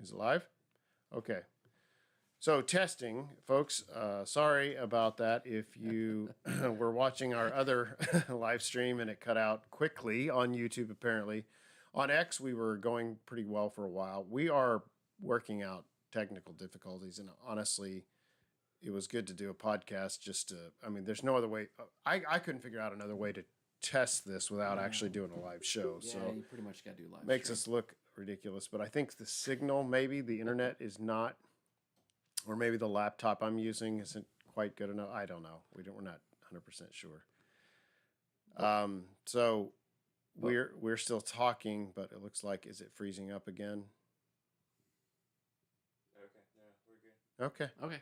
Is it live? Okay. So testing, folks. Sorry about that. If you were watching our other live stream and it cut out quickly on YouTube, apparently. On X, we were going pretty well for a while. We are working out technical difficulties, and honestly, it was good to do a podcast just to, I mean, there's no other way. I couldn't figure out another way to test this without actually doing a live show. Yeah, so you pretty much got to do live. Makes us look ridiculous, but I think the signal, maybe the internet is not, or maybe the laptop I'm using isn't quite good enough. I don't know. We're not 100% sure. So we're still talking, but it looks like, is it freezing up again? Okay, no, we're good. Okay.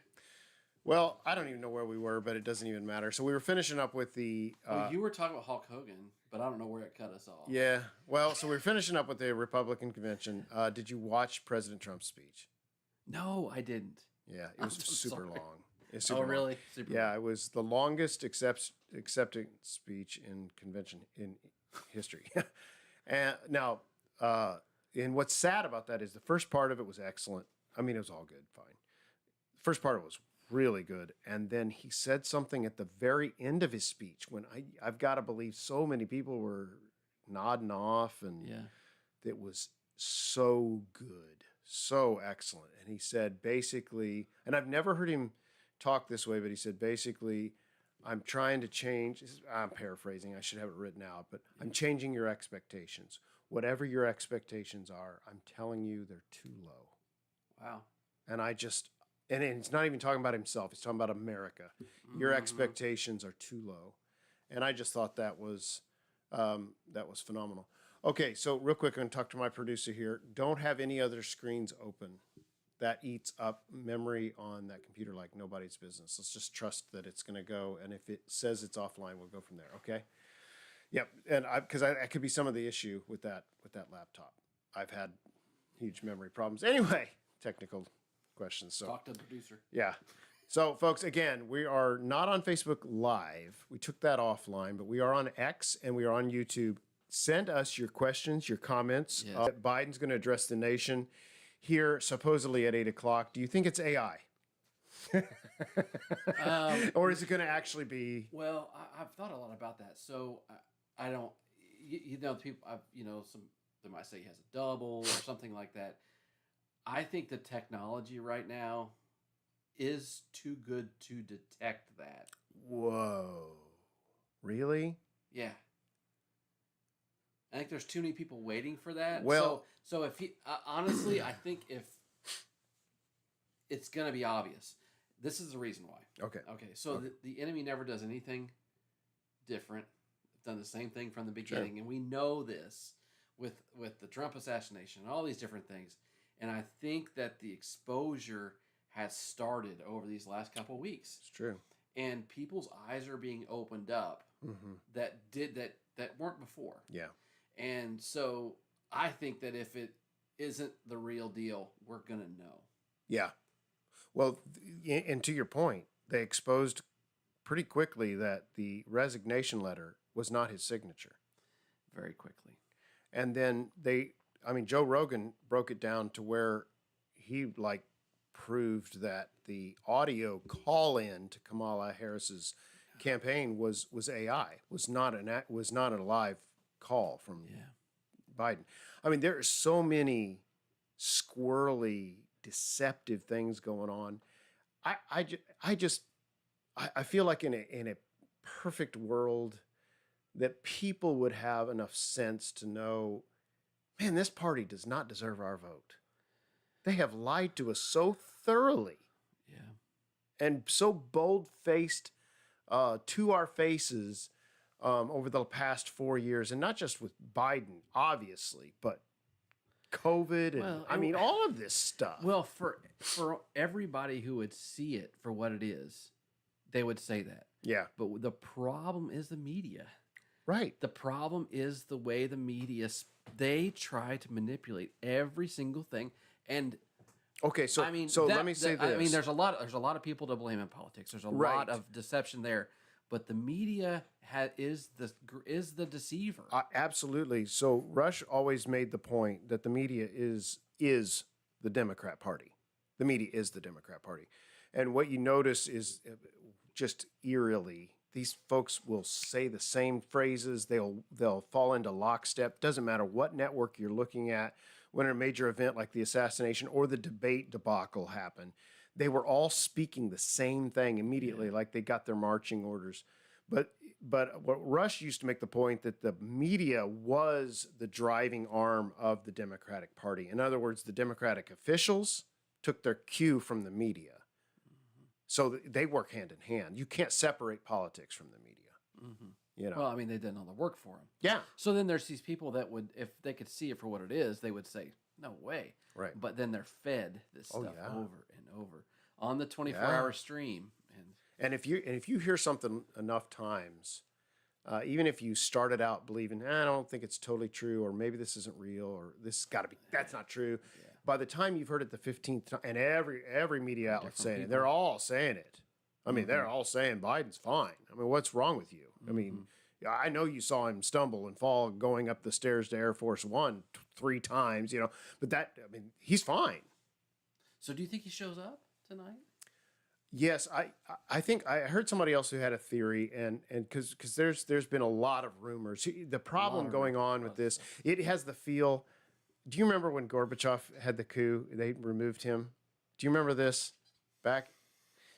Well, I don't even know where we were, but it doesn't even matter. So we were finishing up with the... well, you were talking about Hulk Hogan, but I don't know where it cut us off. Yeah. Well, so we're finishing up with the Republican convention. Did you watch President Trump's speech? No, I didn't. Yeah, it was super long. It's Oh, super long. really? Super Yeah, long. it was the longest acceptance speech in convention in history. And now, and what's sad about that is the first part of it was excellent. I mean, it was all good, fine. The first part of it was really good, and then he said something at the very end of his speech when I've got to believe so many people were nodding off, and Yeah. it was so good, so excellent. And he said basically, and I've never heard him talk this way, but he said basically, I'm trying to change, I'm paraphrasing, I should have it written out, but I'm changing your expectations. Whatever your expectations are, I'm telling you they're too low. Wow. And and it's not even talking about himself, he's talking about America. Your expectations are too low. And I just thought that was phenomenal. Okay, so real quick, I'm going to talk to my producer here. Don't have any other screens open. That eats up memory on that computer like nobody's business. Let's just trust that it's going to go, and if it says it's offline, we'll go from there, okay? Yep, and because that could be some of the issue with that laptop. I've had huge memory problems. Anyway, technical questions. So Talk to the producer. yeah. So, folks, again, we are not on Facebook Live. We took that offline, but we are on X and we are on YouTube. Send us your questions, your comments. Yes. Biden's going to address the nation here, supposedly at 8 o'clock. Do you think it's AI? Or is it going to actually be... Well, I've thought a lot about that. So I don't, people, they might say he has a double or something like that. I think the technology right now is too good to detect that. Whoa. Really? Yeah. I think there's too many people waiting for that. Well, so if he, honestly, I think if it's going to be obvious, this is the reason why. Okay. So the enemy never does anything different. They've done the same thing from the beginning. Sure. And we know this with the Trump assassination and all these different things. And I think that the exposure has started over these last couple of weeks. It's true. And people's eyes are being opened up that weren't before. Yeah. And so I think that if it isn't the real deal, we're going to know. Yeah. Well, and to your point, they exposed pretty quickly that the resignation letter was not his signature. Very quickly. And then Joe Rogan broke it down to where he proved that the audio call-in to Kamala Harris's campaign was AI, was not a live call from Biden. I mean, there are so many squirrely, deceptive things going on. I feel like in a perfect world that people would have enough sense to know, man, this party does not deserve our vote. They have lied to us so thoroughly. Yeah. And so bold-faced to our faces over the past 4 years, and not just with Biden, obviously, but COVID and all of this stuff. Well, for everybody who would see it for what it is, they would say that. Yeah. But the problem is the media. Right. The problem is the way the media, they try to manipulate every single thing. And okay, so I mean, let me say this. I mean, there's a lot of people to blame in politics. There's a lot of deception there, but the media is the deceiver. Absolutely. So Rush always made the point that the media is the the Democrat Party. The media is the Democrat Party. And what you notice is just eerily, these folks will say the same phrases. They'll fall into lockstep. Doesn't matter what network you're looking at. When a major event like the assassination or the debate debacle happened, they were all speaking the same thing immediately, like they got their marching orders. But what Rush used to make the point that the media was the driving arm of the Democratic Party. In other words, the Democratic officials took their cue from the media. So they work hand in hand. You can't separate politics from the media. Mm-hmm. You know. Well, I mean, they did all the work for him. Yeah. So then there's these people that would, if they could see it for what it is, they would say, "No way." Right. But then they're fed this stuff yeah. over and over on the 24-hour stream. And if you hear something enough times, even if you started out believing, I don't think it's totally true, or maybe this isn't real, or this got to be, that's not true. Yeah. By the time you've heard it the 15th time, and every media outlet saying it, they're all saying it. I mean, they're all saying Biden's fine. I mean, what's wrong with you? I mean, I know you saw him stumble and fall going up the stairs to Air Force One 3 times, you know, but he's fine. So do you think he shows up tonight? Yes, I think I heard somebody else who had a theory, and because there's been a lot of rumors. The problem going on with this, it has the feel. Do you remember when Gorbachev had the coup? They removed him. Do you remember this back?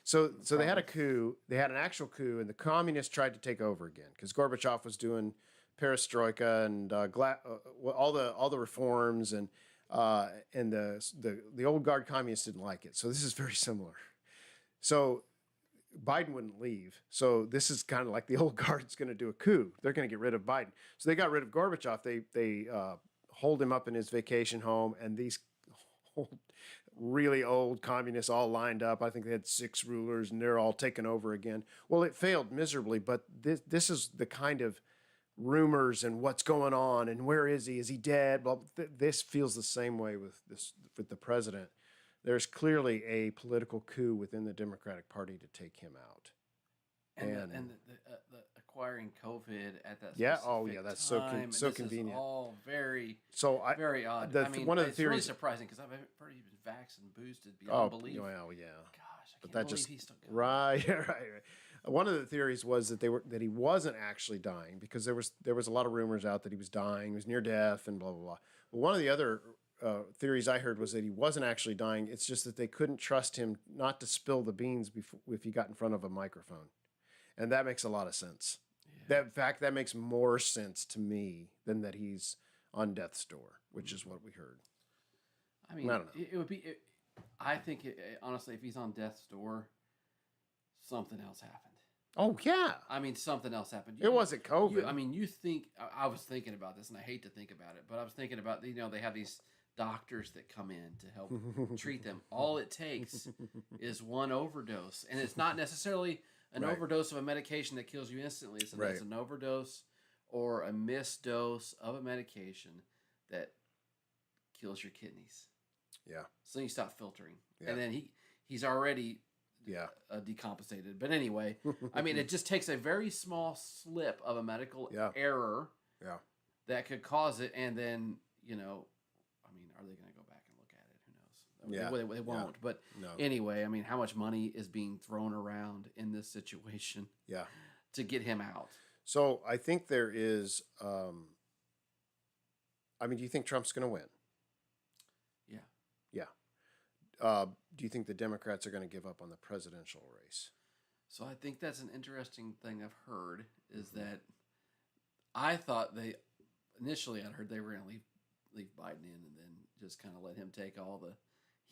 So they had a coup. They had an actual coup, and the communists tried to take over again because Gorbachev was doing perestroika and all the reforms, and the old guard communists didn't like it. So this is very similar. So Biden wouldn't leave. So this is kind of like the old guard's going to do a coup. They're going to get rid of Biden. So they got rid of Gorbachev. They hold him up in his vacation home, and these really old communists all lined up. I think they had 6 rulers, and they're all taken over again. Well, it failed miserably, but this is the kind of rumors and what's going on, and where is he? Is he dead? Well, this feels the same way with the president. There's clearly a political coup within the Democratic Party to take him out. And the acquiring COVID at that that's time, so convenient. Is all very very odd. One of the it's theories really surprising because I've heard he's been vaxxed and boosted beyond belief. Well, yeah. Gosh, I can't believe he's still going. Right. One of the theories was that he wasn't actually dying because there was a lot of rumors out that he was dying, he was near death, and blah blah blah. But one of the other theories I heard was that he wasn't actually dying. It's just that they couldn't trust him not to spill the beans if he got in front of a microphone. And that makes a lot of sense. Yeah. That makes more sense to me than that he's on death's door, which is what we heard. I mean, I don't know. It would be. I think, honestly, if he's on death's door, something else happened. Oh, yeah. I mean, something else happened. It wasn't COVID. You think, I was thinking about this, and I hate to think about it, but I was thinking about, they have these doctors that come in to help treat them. All it takes is one overdose. And it's not necessarily an overdose of a medication that kills you instantly. It's an overdose or a missed dose of a medication that kills your kidneys. Yeah. So you stop filtering. Yeah. And then he's already decompensated. But anyway, I mean, it just takes a very small slip of a medical error that could cause it. And then, I mean, are they going to go back and look at it? Who knows? They won't. Yeah. But anyway, I mean, how much money is being thrown around in this situation to get him out? So I think there is, do you think Trump's going to win? Yeah. Yeah. Do you think the Democrats are going to give up on the presidential race? So I think that's an interesting thing I've heard is that I thought initially I'd heard they were going to leave Biden in and then just kind of let him take all the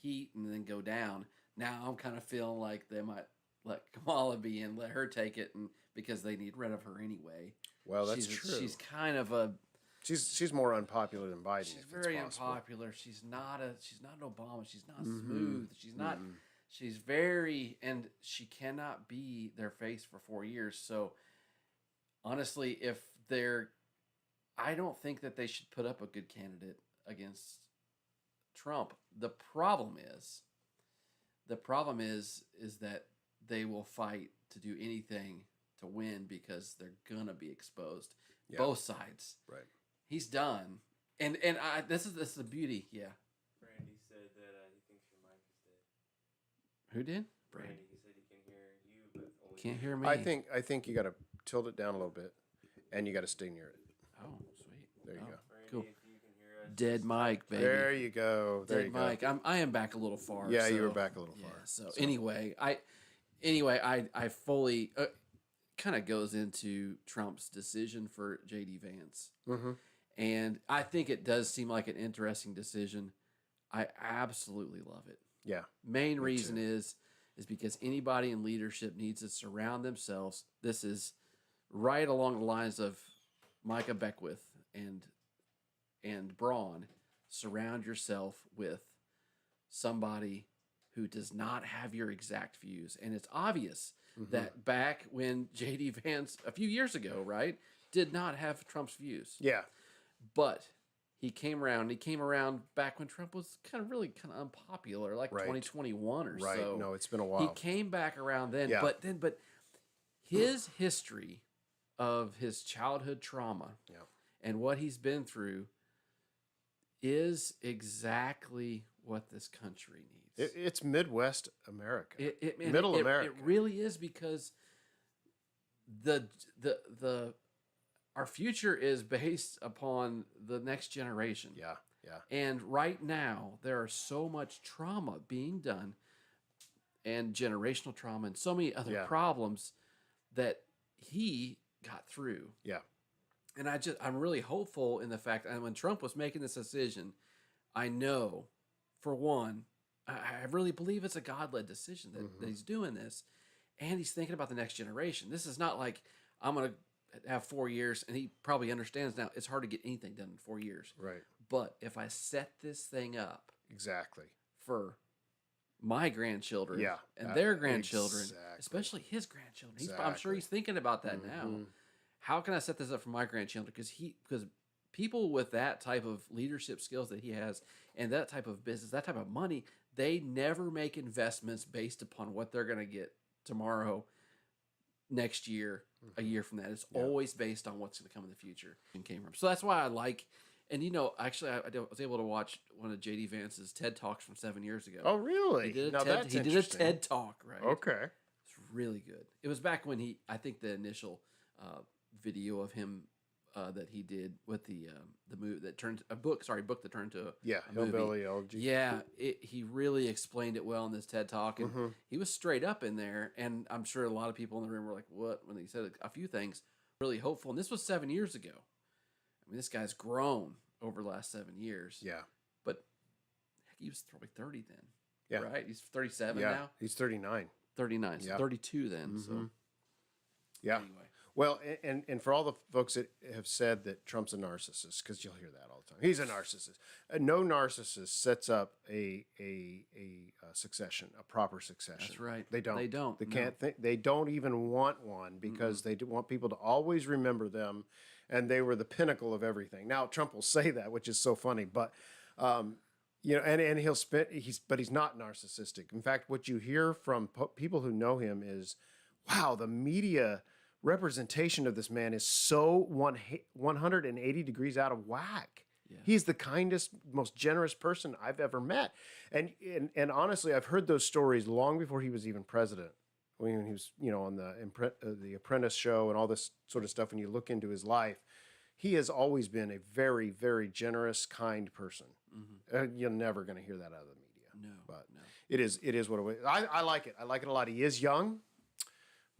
heat and then go down. Now I'm kind of feeling like they might let Kamala be in, let her take it, and because they need rid of her anyway. Well, that's true. She's kind of a... She's more unpopular than Biden. She's very unpopular. She's not an Obama. She's not smooth. She's not. She's very, and she cannot be their face for 4 years. So honestly, I don't think that they should put up a good candidate against Trump. The problem is that they will fight to do anything to win because they're gonna be exposed. Yeah. Both sides. Right. He's done, and this is the beauty. Yeah. Randy said that Who did? Brandon. Randy, he said he can hear you, but only Can't me. hear me. I think you got to tilt it down a little bit, and you got to stay near it. Oh, sweet. There you Oh, go. Randy, Cool. if you can hear us, Dead just mic, type- baby. There you go. There Dead you go. mic. I am back a little far. Yeah, you so- were back a little Yeah. far. So, So- anyway, I fully kind of goes into Trump's decision for J.D. Vance, Mm-hmm. and I think it does seem like an interesting decision. I absolutely love it. Yeah. Main Me reason too. is because anybody in leadership needs to surround themselves. This is right along the lines of Micah Beckwith and Braun. Surround yourself with somebody who does not have your exact views. And it's obvious Mm-hmm. that back when J.D. Vance, a few years ago, right, did not have Trump's views. Yeah. But he came around. He came around back when Trump was kind of unpopular, like Right. 2021 or Right. so. No, it's been a He while. came back around then. Yeah. But his history of his childhood trauma Yeah. and what he's been through is exactly what this country needs. It's Midwest America. And Middle it America. really is, because the our future is based upon the next generation. Yeah. Yeah. And right now, there are so much trauma being done, and generational trauma, and so many other Yeah. problems that he got through. Yeah. And I'm really hopeful in the fact that when Trump was making this decision, I know, for one, I really believe it's a God-led decision that he's doing this, and he's thinking about the next generation. This is not like I'm going to have 4 years, and he probably understands now it's hard to get anything done in 4 years. Right. But if I set this thing up Exactly. for my grandchildren Yeah, and their grandchildren, exactly. especially his grandchildren, I'm sure he's thinking about that now. Mhm. How can I set this up for my grandchildren? Because people with that type of leadership skills that he has, and that type of business, that type of money, they never make investments based upon what they're going to get tomorrow, next year, a year from that. It's Yeah. always based on what's going to come in the future and came from. So that's why I like. And actually, I was able to watch one of J.D. Vance's TED Talks from 7 years ago. Oh, really? He did a Now TED, that's he did a interesting. TED Talk, right? Okay. It's really good. It was back when I think the initial video of him that he did with the movie that turned a book that turned to Yeah. a movie. Hillbilly elegy. Yeah, he really explained it well in this TED Talk, and Mhm. he was straight up in there. And I'm sure a lot of people in the room were like, "What?" when he said a few things. Really hopeful, and this was 7 years ago. I mean, this guy's grown over the last 7 years. Yeah. But heck, he was probably 30 then. Yeah. Right? He's 37 Yeah. now. He's 39. 39. So Yeah. 32 then. So Mhm. Yeah. anyway. Well, and for all the folks that have said that Trump's a narcissist, because you'll hear that all the time, he's a narcissist. No narcissist sets up a succession, a proper succession. That's right. They don't. They don't, They no. can't think. They don't even want one because they want people to always remember them, and they were the pinnacle of everything. Now Trump will say that, which is so funny, but and he'll spit. But he's not narcissistic. In fact, what you hear from people who know him is, wow, the media representation of this man is so 180 degrees out of whack. Yeah. He's the kindest, most generous person I've ever met. And honestly, I've heard those stories long before he was even president. When he was, on the Apprentice show and all this sort of stuff, when you look into his life, he has always been a very, very generous, kind person. You're never going to hear that out of the media. No. But no. it is what it is. I like it. I like it a lot. He is young,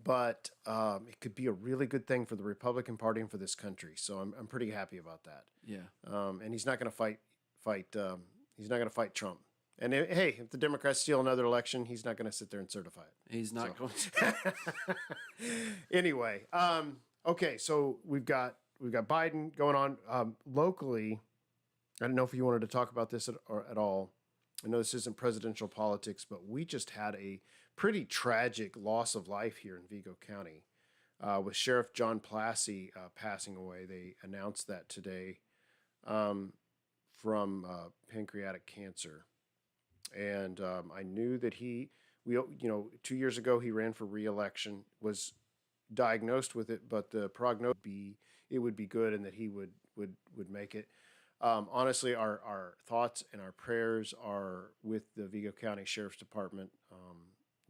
but it could be a really good thing for the Republican Party and for this country. So I'm pretty happy about that. Yeah. And he's not going to fight. He's not going to fight Trump. And hey, if the Democrats steal another election, he's not going to sit there and certify it. He's not going to. Anyway, okay, so we've got Biden going on locally. I don't know if you wanted to talk about this at all. I know this isn't presidential politics, but we just had a pretty tragic loss of life here in Vigo County with Sheriff John Plassey passing away. They announced that today from pancreatic cancer. And I knew that 2 years ago he ran for re-election, was diagnosed with it, but the prognosis would be good, and that he would make it. Honestly, our thoughts and our prayers are with the Vigo County Sheriff's Department.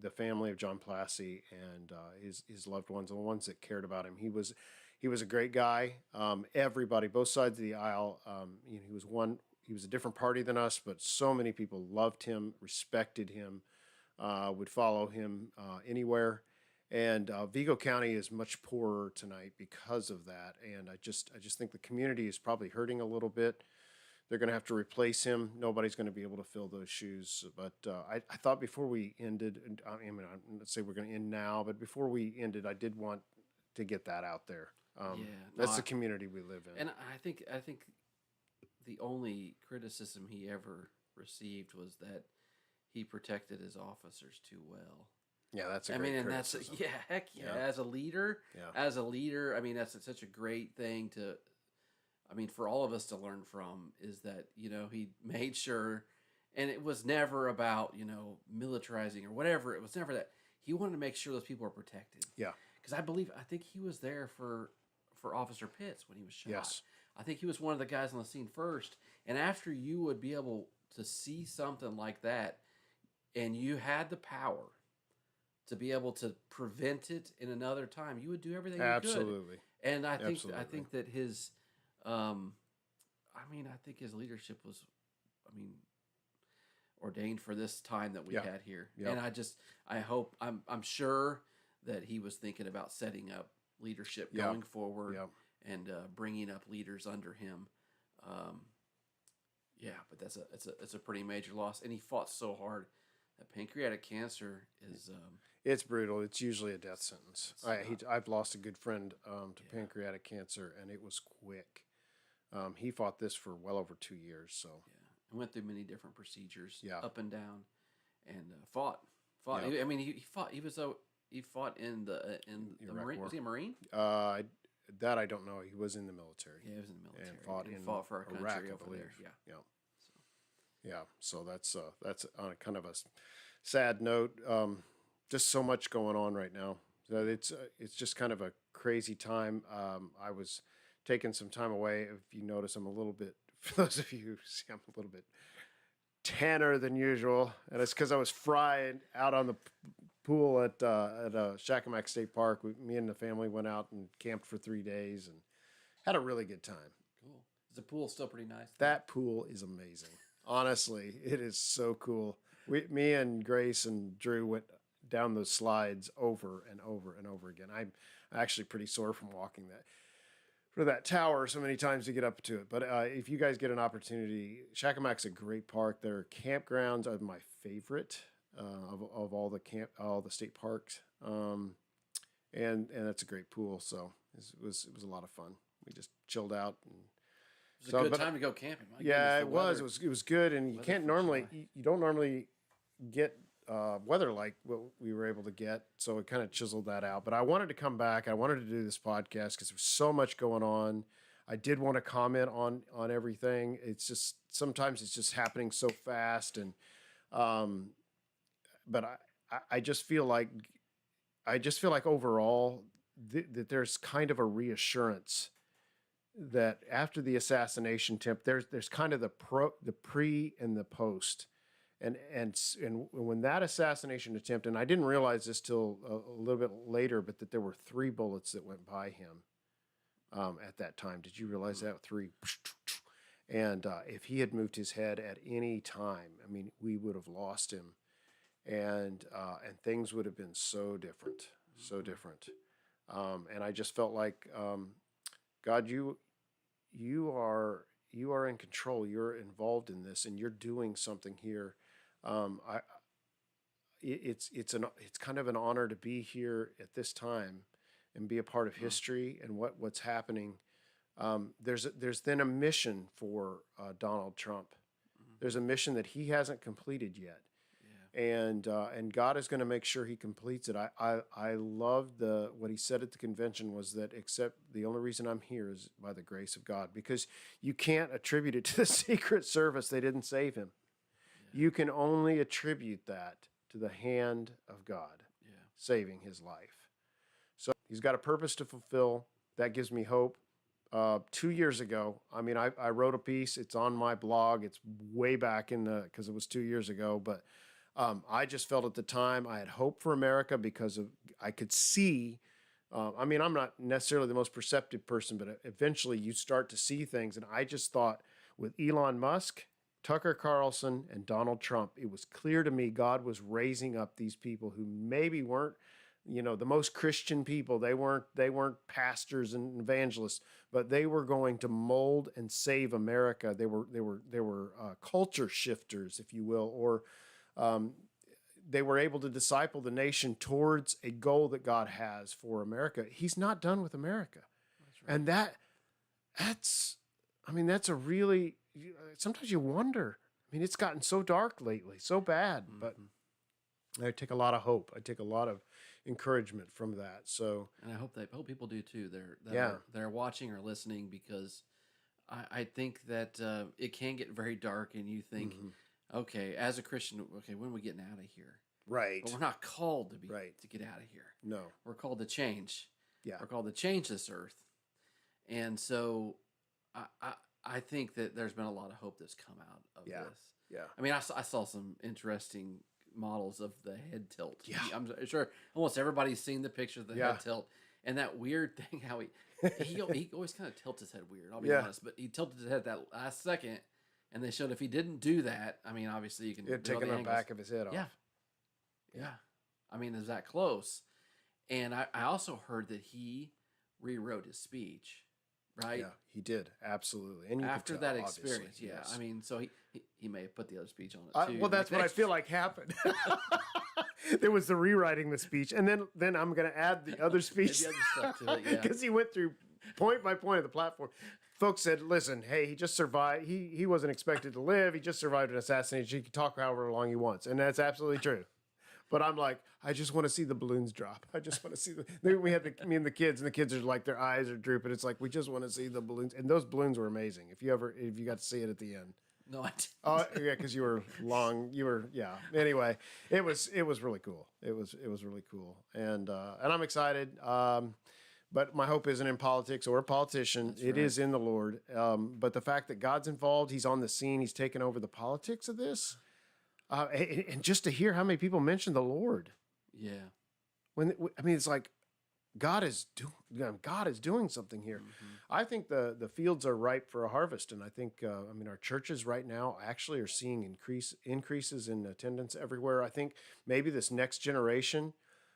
the family of John Plassey and his loved ones, and the ones that cared about him. He was a great guy. Everybody, both sides of the aisle. He was a different party than us, but so many people loved him, respected him, would follow him anywhere. And Vigo County is much poorer tonight because of that. And I just think the community is probably hurting a little bit. They're going to have to replace him. Nobody's going to be able to fill those shoes. But I thought before we ended, and I'm not say we're going to end now, but before we ended, I did want to get that out there. That's the community we live in. And I think the only criticism he ever received was that he protected his officers too well. Yeah, that's a great criticism. And that's heck yeah. As a leader, I mean, that's such a great thing for all of us to learn from, is that, he made sure, and it was never about, militarizing or whatever. It was never that. He wanted to make sure those people were protected. Yeah. Because I think he was there for Officer Pitts when he was shot. Yes. I think he was one of the guys on the scene first. And after you would be able to see something like that, and you had the power to be able to prevent it in another time, you would do everything you could. Absolutely. And I think that his, I think his leadership was, ordained for this time that we had here. Yep. And I'm sure that he was thinking about setting up leadership going forward and bringing up leaders under him. But it's a pretty major loss. And he fought so hard. That pancreatic cancer is... it's brutal. It's usually a death sentence. I've lost a good friend to pancreatic cancer, and it was quick. He fought this for well over 2 years. So and went through many different procedures, up and down, and fought. Yeah. He fought. He fought in the Marine. Was he a Marine? That I don't know. He was in the military. Yeah, he was in the military And fought for our country Iraq, over there. Yeah. Yeah. So that's on a kind of a sad note. Just so much going on right now. So it's just kind of a crazy time. I was taking some time away. If you notice, I'm a little bit. For those of you who see, I'm a little bit tanner than usual, and it's because I was frying out on the pool at Shakamak State Park. Me and the family went out and camped for 3 days and had a really good time. Cool. Is the pool still pretty nice? That pool is amazing. Honestly, it is so cool. Me and Grace and Drew went down those slides over and over and over again. I'm actually pretty sore from walking that tower so many times to get up to it. But if you guys get an opportunity, Shakamak's a great park. Their campgrounds are my favorite of all the state parks, and that's a great pool. So it was a lot of fun. We just chilled out. It was a good time to go camping. It was. It was good, and you don't normally get weather like what we were able to get, so it kind of chiseled that out. But I wanted to come back. I wanted to do this podcast because there's so much going on. I did want to comment on everything. It's just sometimes it's just happening so fast, and but I just feel like overall that there's kind of a reassurance that after the assassination attempt, there's kind of the pre and the post. And when that assassination attempt, and I didn't realize this till a little bit later, but that there were 3 bullets that went by him at that time. Did you realize that? 3. And if he had moved his head at any time, we would have lost him, and things would have been so different. And I just felt like, God, you are in control. You're involved in this, and you're doing something here. It's kind of an honor to be here at this time and be a part of history and what's happening. There's then a mission for Donald Trump. There's a mission that he hasn't completed yet. And God is going to make sure he completes it. I love what he said at the convention was that except the only reason I'm here is by the grace of God, because you can't attribute it to the Secret Service. They didn't save him. Yeah. You can only attribute that to the hand of God saving his life. So he's got a purpose to fulfill. That gives me hope. 2 years ago, I wrote a piece. It's on my blog. It's way back because it was 2 years ago, but I just felt at the time I had hope for America because I could see. I mean, I'm not necessarily the most perceptive person, but eventually you start to see things. And I just thought with Elon Musk, Tucker Carlson, and Donald Trump, it was clear to me God was raising up these people who maybe weren't, the most Christian people. They weren't pastors and evangelists, but they were going to mold and save America. They were culture shifters, if you will, or they were able to disciple the nation towards a goal that God has for America. He's not done with America. That's right. And that's a really, sometimes you wonder. I mean, it's gotten so dark lately, so bad, but I take a lot of hope. I take a lot of encouragement from that. So, and I hope people do too. They're watching or listening, because I think that it can get very dark, and you think, okay, as a Christian, okay, when are we getting out of here? right. But we're not called to be Right. to get out of here. No. We're called to change. Yeah. We're called to change this earth. And so I think that there's been a lot of hope that's come out of Yeah. this. Yeah. I mean, I saw some interesting models of the head tilt. Yeah. I'm sure almost everybody's seen the picture of the head tilt. And that weird thing, how he always kind of tilts his head weird, I'll be honest. But he tilted his head that last second, and they showed if he didn't do that, I mean, obviously you can It taking the back of his head off. Yeah. Yeah. I mean, is that close? And I also heard that he rewrote his speech, right? Yeah, he did. Absolutely. And you After could tell, that obviously, experience, yeah. yes. I mean, so he may have put the other speech on it too. Well, that's what I feel like happened. There was the rewriting the speech, and then I'm going to add the other speech The other stuff to it, yeah. because he went through point by point of the platform. Folks said, "Listen, hey, he just survived. He wasn't expected to live. He just survived an assassination. He can talk however long he wants," and that's absolutely true. But I'm like, I just want to see the balloons drop. I just want to see we had me and the kids are like, their eyes are drooping. It's like, we just want to see the balloons. And those balloons were amazing. If you got to see it at the end. No, I didn't. Oh yeah, because yeah. Anyway, it was really cool. It was really cool. And I'm excited. But my hope isn't in politics or a politician. It is in the Lord. But the fact that God's involved, he's on the scene, he's taken over the politics of this. And just to hear how many people mention the Lord, Yeah. it's like God is doing something here. I think the fields are ripe for a harvest, and I think our churches right now actually are seeing increases in attendance everywhere. I think maybe this next generation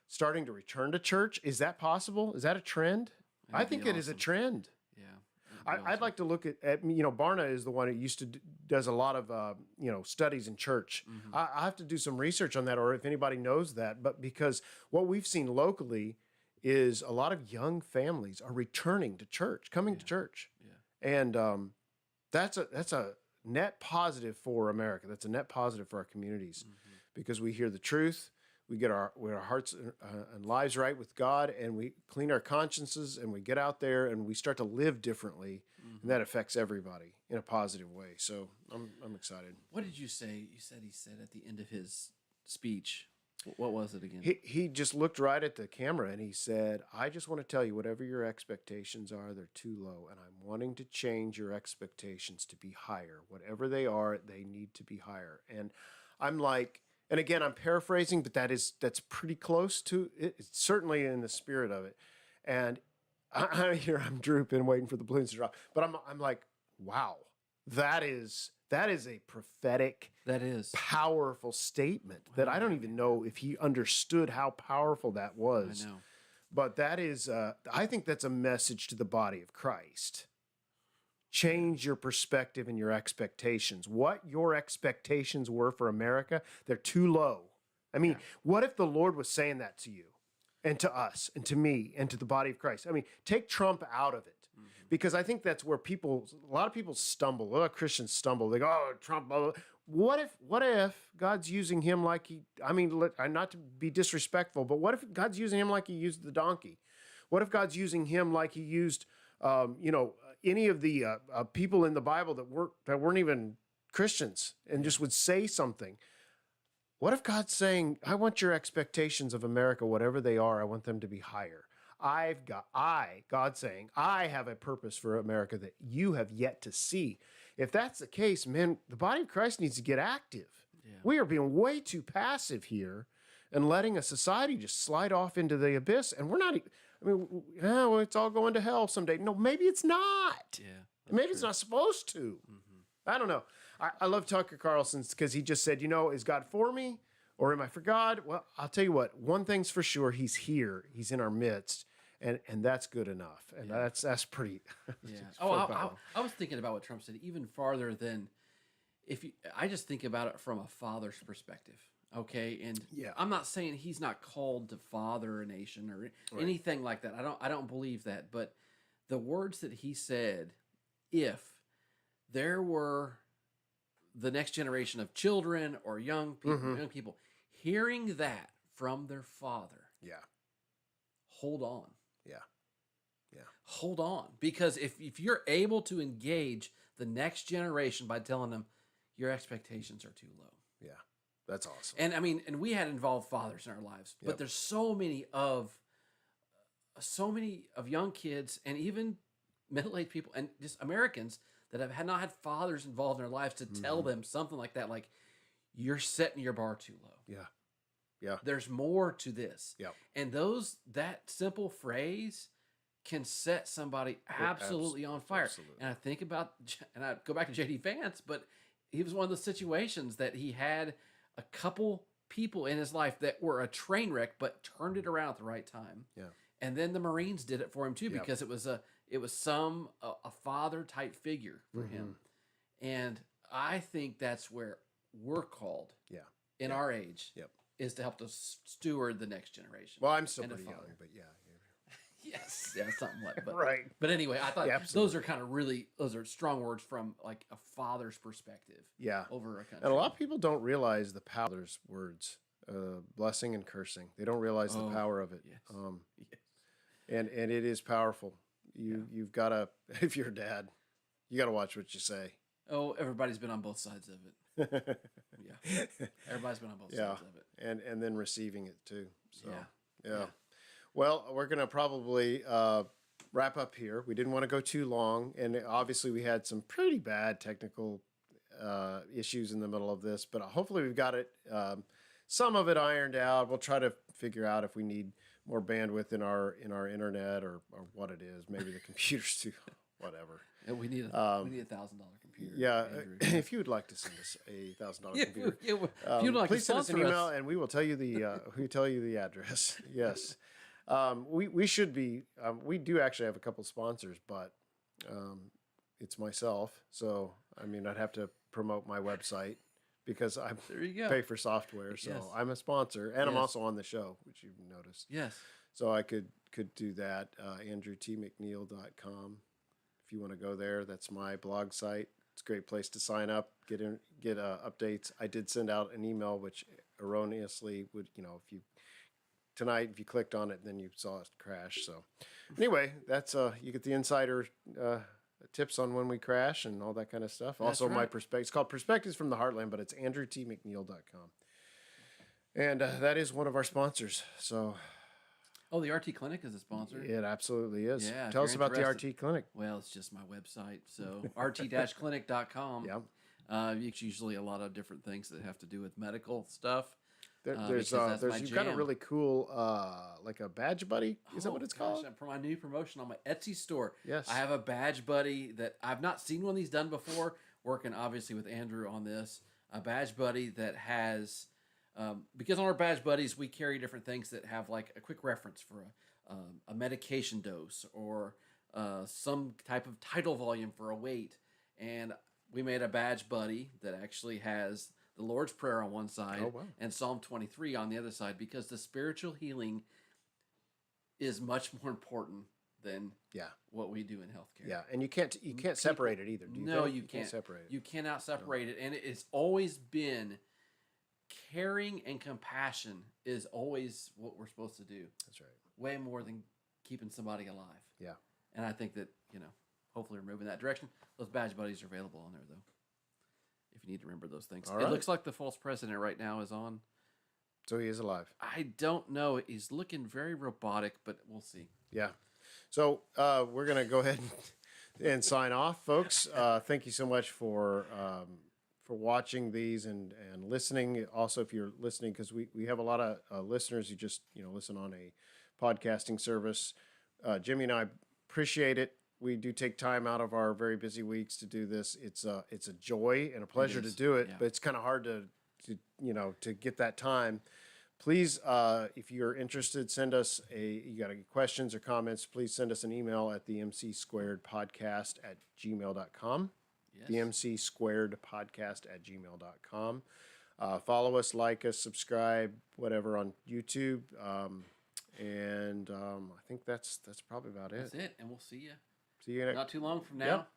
starting to return to church, is that possible? Is that a trend? I think it is a trend. Yeah. I'd like to look at Barna is the one who does a lot of studies in church. I have to do some research on that, or if anybody knows that. But because what we've seen locally is a lot of young families are returning to church, coming to church, and that's a net positive for America. That's a net positive for our communities because we hear the truth. We get our hearts and lives right with God, and we clean our consciences, and we get out there and we start to live differently, and that affects everybody in a positive way. So I'm excited. What did you say? You said he said at the end of his speech. What was it again? He just looked right at the camera and he said, "I just want to tell you, whatever your expectations are, they're too low, and I'm wanting to change your expectations to be higher. Whatever they are, they need to be higher." And I'm like. And again, I'm paraphrasing, but that's pretty close to it. It's certainly in the spirit of it. And I'm drooping, waiting for the balloons to drop. But I'm like, wow, that is a prophetic, powerful statement that I don't even know if he understood how powerful that was. I know. But that is, I think that's a message to the body of Christ. Change your perspective and your expectations. What your expectations were for America, they're too low. I mean, what if the Lord was saying that to you and to us and to me and to the body of Christ? I mean, take Trump out of it because I think that's where a lot of people stumble. A lot of Christians stumble. They go, "Oh, Trump, blah, blah." What if God's using him like not to be disrespectful, but what if God's using him like he used the donkey? What if God's using him like he used, any of the people in the Bible that weren't even Christians and just would say something? What if God's saying, "I want your expectations of America, whatever they are, I want them to be higher. God's saying, I have a purpose for America that you have yet to see." If that's the case, man, the body of Christ needs to get active. We are being way too passive here and letting a society just slide off into the abyss. And we're not, I mean, well, it's all going to hell someday. No, maybe it's not. Yeah. Maybe it's not supposed to. I don't know. I love Tucker Carlson because he just said, is God for me or am I for God? Well, I'll tell you what, one thing's for sure. He's here. He's in our midst. And that's good enough. And that's pretty. Yeah. pretty I was thinking about what Trump said even farther than I just think about it from a father's perspective. Okay. And I'm not saying he's not called to father a nation or anything like that. I don't believe that. But the words that he said, if there were the next generation of children or young people hearing that from their father, hold on. Hold on, because if you're able to engage the next generation by telling them your expectations are too low, that's awesome. and I mean, and we had involved fathers in our lives, but there's so many of young kids and even middle-aged people and just Americans that have not had fathers involved in their lives to tell them something like that, like you're setting your bar too low. Yeah. There's more to this. Yeah. And that simple phrase can set somebody absolutely on fire. Absolutely. And I think about, and I go back to J.D. Vance, but he was one of the situations that he had a couple people in his life that were a train wreck, but turned it around at the right time. Yeah. And then the Marines did it for him too, because it was a father type figure for him. And I think that's where we're called in our age is to help to steward the next generation. Well, I'm still and pretty to young, father. but Yes, something like that. Right. But anyway, I thought absolutely. those are kind of those are strong words from like a father's perspective. Yeah. Over a country. And a lot of people don't realize the power of those words, blessing and cursing. They don't realize the power of it. Yes. And it is powerful. You've got to, if you're a dad, you got to watch what you say. Oh, everybody's been on both sides of it. Everybody's been on both sides of it. And then receiving it too. So Yeah. Well, we're gonna probably wrap up here. We didn't want to go too long, and obviously we had some pretty bad technical issues in the middle of this, but hopefully we've got it. Some of it ironed out. We'll try to figure out if we need more bandwidth in our internet or what it is. Maybe the computers too. Whatever. And we need $1,000 computer. Yeah, Andrew. if you would like to send us a $1,000 computer, if you'd like please to send us an sponsor email, and we will tell you the address. Yes, we should be. We do actually have a couple sponsors, but it's myself. So I mean, I'd have to promote my website because I There you go. pay for software. So Yes. I'm a sponsor, and I'm Yes. also on the show, which you've noticed. Yes. So I could do that. AndrewTMcNeil.com. If you want to go there, that's my blog site. It's a great place to sign up, get updates. I did send out an email, which erroneously would, if you clicked on it, then you saw it crash. So anyway, that's you get the insider tips on when we crash and all that kind of stuff. Also, my perspective. It's called Perspectives from the Heartland, but it's AndrewTMcNeil.com, and that is one of our sponsors. So. Oh, the RT Clinic is a sponsor? It absolutely is. Yeah, if Tell us you're about the interested. RT Clinic. Well, it's just my website. So rt-clinic.com. Yeah. It's usually a lot of different things that have to do with medical stuff. There's because that's my you've got a jam. really cool like a badge buddy. Is that what it's called? For my new promotion on my Etsy store. Yes. I have a badge buddy that I've not seen one of these done before. Working obviously with Andrew on this. A badge buddy that has because on our badge buddies we carry different things that have like a quick reference for a medication dose or some type of tidal volume for a weight, and we made a badge buddy that actually has the Lord's Prayer on one side and Psalm 23 on the other side, because the spiritual healing is much more important than what we do in healthcare. Yeah, and you can't separate it either. Do you? No, think? you can't separate it. You cannot separate it, and it's always been caring and compassion is always what we're supposed to do. That's right. Way more than keeping somebody alive. Yeah. And I think that, hopefully we're moving that direction. Those badge buddies are available on there, though, if you need to remember those things. All It right. looks like the false president right now is on. So he is alive. I don't know. He's looking very robotic, but we'll see. Yeah. So we're gonna go ahead and sign off, folks. Thank you so much for for watching these and listening. Also, if you're listening, because we have a lot of listeners who just listen on a podcasting service. Jimmy and I appreciate it. We do take time out of our very busy weeks to do this. It's a joy and a pleasure to is, do it, yeah. but it's kind of hard to to get that time. Please, if you're interested, send us you got any questions or comments, please send us an email at the MC Squared Podcast at gmail.com. Yes. The MC Squared Podcast at gmail.com. Follow us, like us, subscribe, whatever on YouTube. I think that's probably about it. That's it, and we'll see you See you next. not too long from now. Yep.